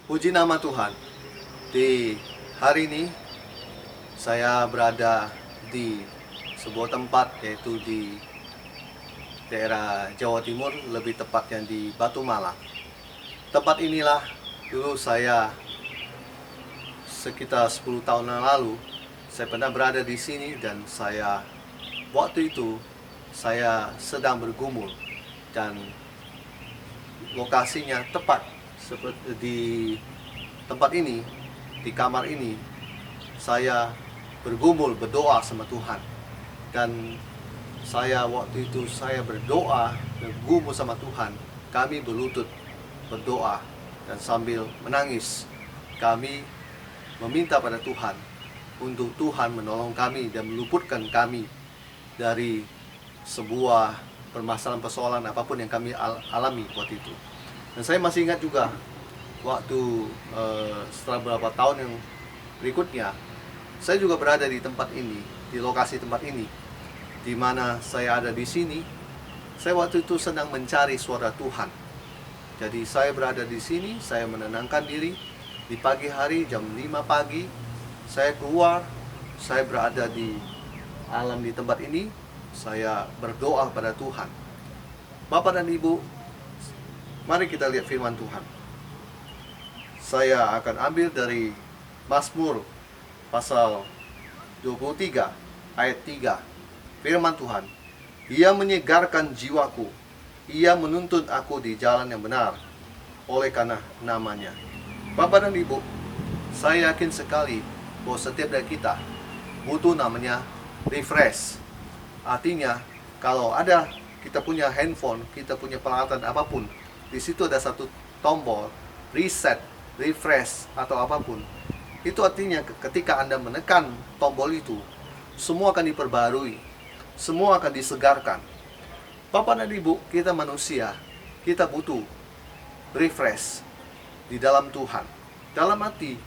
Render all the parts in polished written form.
Puji nama Tuhan. Di hari ini saya berada di sebuah tempat, yaitu di daerah Jawa Timur, lebih tepatnya di Batu Malang. Tempat inilah dulu saya sekitar 10 tahun yang lalu saya pernah berada di sini, dan waktu itu saya sedang bergumul, dan lokasinya tepat seperti di tempat ini, di kamar ini saya bergumul, berdoa sama Tuhan. Dan waktu itu saya berdoa, bergumul sama Tuhan. Kami berlutut berdoa, dan sambil menangis kami meminta pada Tuhan untuk Tuhan menolong kami dan meluputkan kami dari sebuah permasalahan, persoalan apapun yang kami alami waktu itu. Dan saya masih ingat juga waktu setelah beberapa tahun yang berikutnya, saya juga berada di tempat ini, di lokasi tempat ini, di mana saya ada di sini. Saya waktu itu sedang mencari suara Tuhan. Jadi saya berada di sini, saya menenangkan diri. Di pagi hari jam 5 pagi, saya keluar, saya berada di alam di tempat ini, saya berdoa pada Tuhan. Bapak dan Ibu, mari kita lihat firman Tuhan. Saya akan ambil dari Mazmur pasal 23 ayat 3. Firman Tuhan, Ia menyegarkan jiwaku, Ia menuntun aku di jalan yang benar oleh karena namanya. Bapak dan Ibu, saya yakin sekali bahwa setiap dari kita butuh namanya refresh. Artinya, kalau kita punya handphone, kita punya peralatan apapun, di situ ada satu tombol reset, refresh atau apapun. Itu artinya ketika Anda menekan tombol itu, semua akan diperbarui, semua akan disegarkan. Bapak dan Ibu, kita manusia, kita butuh refresh di dalam Tuhan. Dalam arti,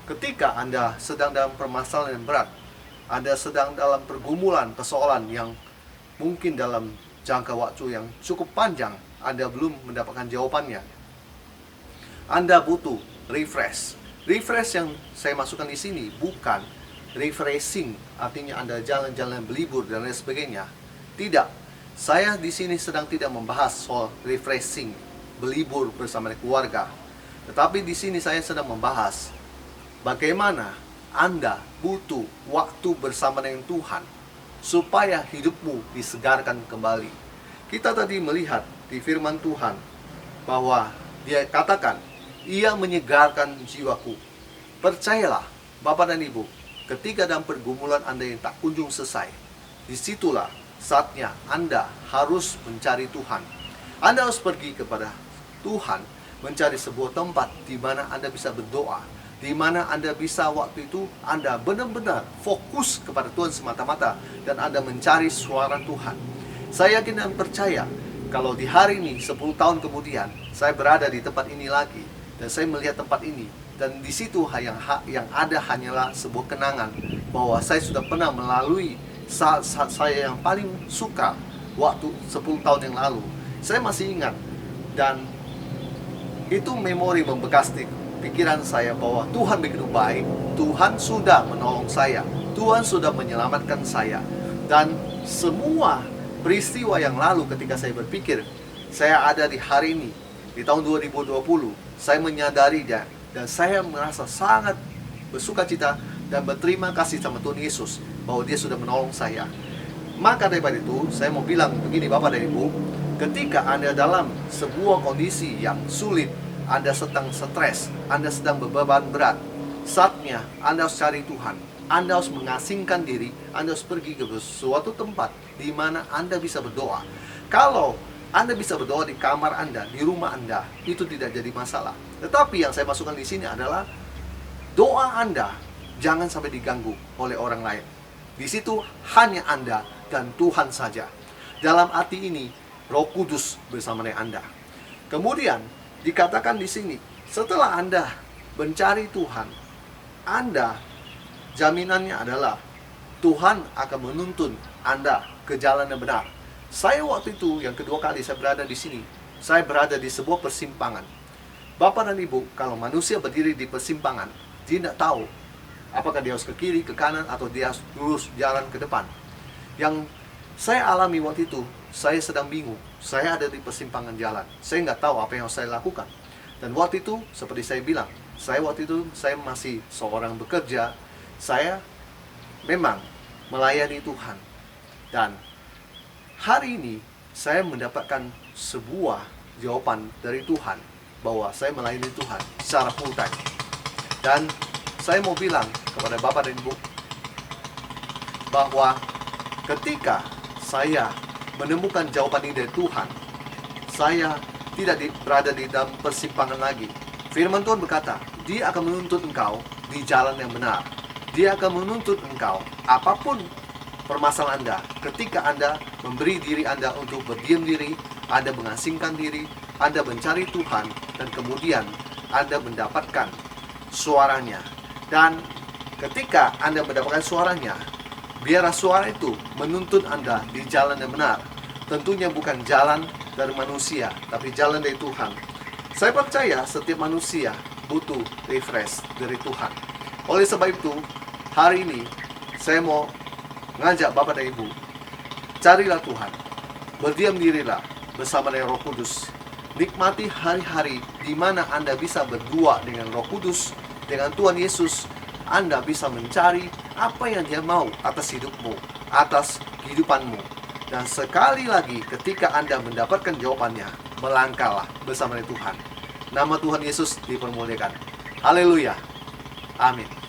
ketika Anda sedang dalam permasalahan yang berat, Anda sedang dalam pergumulan, persoalan yang mungkin dalam jangka waktu yang cukup panjang Anda belum mendapatkan jawabannya, Anda butuh refresh. Refresh yang saya masukkan di sini bukan refreshing, artinya Anda jalan-jalan berlibur dan lain sebagainya. Tidak. Saya di sini sedang tidak membahas soal refreshing, berlibur bersama keluarga. Tetapi di sini saya sedang membahas bagaimana Anda butuh waktu bersama dengan Tuhan supaya hidupmu disegarkan kembali. Kita tadi melihat di firman Tuhan bahwa Dia katakan, Ia menyegarkan jiwaku. Percayalah Bapak dan Ibu, ketika dalam pergumulan Anda yang tak kunjung selesai, disitulah saatnya Anda harus mencari Tuhan. Anda harus pergi kepada Tuhan, mencari sebuah tempat di mana Anda bisa berdoa, di mana Anda bisa waktu itu Anda benar-benar fokus kepada Tuhan semata-mata, dan Anda mencari suara Tuhan. Saya yakin dan percaya kalau di hari ini 10 tahun kemudian saya berada di tempat ini lagi, dan saya melihat tempat ini, dan di situ yang ada hanyalah sebuah kenangan bahwa saya sudah pernah melalui saat saya yang paling suka waktu 10 tahun yang lalu. Saya masih ingat, dan itu memori membekas di pikiran saya bahwa Tuhan begitu baik. Tuhan sudah menolong saya, Tuhan sudah menyelamatkan saya. Dan semua peristiwa yang lalu ketika saya berpikir saya ada di hari ini, di tahun 2020, saya menyadari dan saya merasa sangat bersuka cita dan berterima kasih sama Tuhan Yesus bahwa Dia sudah menolong saya. Maka daripada itu, saya mau bilang begini Bapak dan Ibu, ketika Anda dalam sebuah kondisi yang sulit, Anda sedang stres, Anda sedang beban berat, saatnya Anda harus cari Tuhan. Anda harus mengasingkan diri, Anda harus pergi ke suatu tempat di mana Anda bisa berdoa. Kalau Anda bisa berdoa di kamar Anda, di rumah Anda, itu tidak jadi masalah. Tetapi yang saya masukkan di sini adalah doa Anda jangan sampai diganggu oleh orang lain. Di situ hanya Anda dan Tuhan saja. Dalam arti ini, Roh Kudus bersama dengan Anda. Kemudian dikatakan di sini, setelah Anda mencari Tuhan, Anda jaminannya adalah Tuhan akan menuntun Anda ke jalan yang benar. Saya waktu itu yang kedua kali saya berada di sini, saya berada di sebuah persimpangan. Bapak dan Ibu, kalau manusia berdiri di persimpangan, dia tidak tahu apakah dia harus ke kiri, ke kanan, atau dia harus lurus jalan ke depan. Yang saya alami waktu itu, saya sedang bingung. Saya ada di persimpangan jalan. Saya nggak tahu apa yang harus saya lakukan. Dan waktu itu, seperti saya bilang, saya masih seorang bekerja. Saya memang melayani Tuhan. Dan hari ini, saya mendapatkan sebuah jawaban dari Tuhan bahwa saya melayani Tuhan secara full time. Dan saya mau bilang kepada Bapak dan Ibu bahwa ketika saya menemukan jawaban ini dari Tuhan, saya tidak berada di dalam persimpangan lagi. Firman Tuhan berkata, Dia akan menuntut engkau di jalan yang benar. Dia akan menuntut engkau apapun permasalahan Anda. Ketika Anda memberi diri Anda untuk berdiam diri, Anda mengasingkan diri, Anda mencari Tuhan, dan kemudian Anda mendapatkan suaranya. Dan ketika Anda mendapatkan suaranya, biarlah suara itu menuntut Anda di jalan yang benar. Tentunya bukan jalan dari manusia, tapi jalan dari Tuhan. Saya percaya setiap manusia butuh refresh dari Tuhan. Oleh sebab itu, hari ini saya mau ngajak Bapak dan Ibu, carilah Tuhan, berdiam dirilah bersama dengan Roh Kudus. Nikmati hari-hari di mana Anda bisa berdua dengan Roh Kudus, dengan Tuhan Yesus. Anda bisa mencari apa yang Dia mau atas hidupmu, atas kehidupanmu. Dan sekali lagi, ketika Anda mendapatkan jawabannya, melangkahlah bersama dengan Tuhan. Nama Tuhan Yesus dipermuliakan. Haleluya. Amin.